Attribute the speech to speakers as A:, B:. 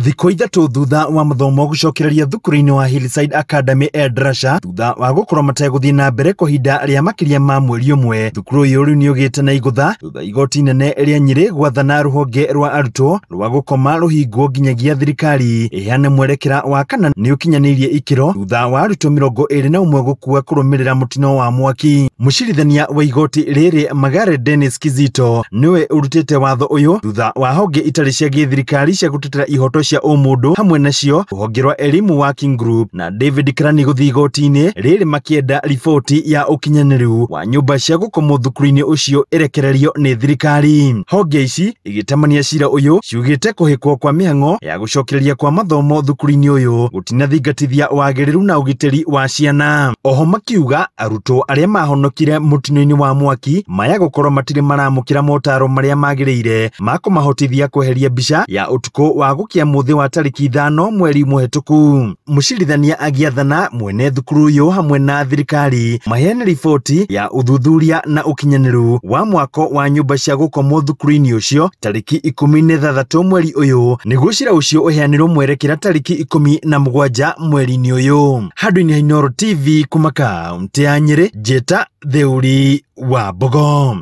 A: Thikũ ithatũ thutha wa mathomo gũcokereria thukuru-inĩ wa Hillside Academy Endarasha thutha wa gũkorwo mategũthiĩ na mbere kwa ihinda rĩa makĩria ma mweri ũmwe, thukuru ũyũ rĩu nĩũgĩte na igũtha thutha igoti inene rĩa Nyĩrĩ gwathana rũhonge rwa arutwo rwa gũkoma rũhingwo nginyagia thirikari ĩheane mwerekera wa kana nĩũkinyanĩirie ikĩro thutha wa arutwo 21 gũkua kũrũmĩrĩra mũtino wa mwaki. Mũcirithania wa igoti rĩrĩ Magare Dennis Kizito nĩwe ũrutĩte watho ũyũ thutha wa honge itarĩ cia gĩthirikari cia gũtetera ihoto cia ũmũndũ hamwe nacio rũhonge rwa elimu working group na David Karani gũthiĩ igoti-inĩ rĩrĩ makĩenda riboti ya ũkinyanĩru wa nyũmba cia gũkomwo thukuru-inĩ ũcio ĩrekererio nĩ thirikari. Honge ici igĩtamania cira ũyũ ciugĩte kũhĩkwo kwa mĩhang'o ya gũcokereria kwa mathomo thukuru-inĩ ũyũ gũtinathingatithia wagĩrĩru na ũgitĩri wa ciana. Oho makiuga arutwo arĩa mahonokire mũtino-inĩ wa mwaki maya gũkorwo matirĩ maramũkĩra motaro marĩa magĩrĩire ma kũmahotithia kweheria mbica ya ũtukũ wa gũkia mũthĩ wa tarĩki 5 mweri mũhetũku. Mũcirithania agĩathana mwene thukuru ũyũ hamwe na thirikari maheane riboti ya ũthuthuria na ũkinyanĩru wa mwako wa nyũmba cia gũkomwo thukuru-inĩ ũcio tarĩki 16 mweri ũyũ nĩguo cira ũcio ũheanĩrwo mwerekera tarĩki 17 mweri-inĩ ũyũ. Handũ-inĩ ha Inooro TV kuma kaũntĩ ya Nyĩrĩ, njĩta Theuri wa Mbogo.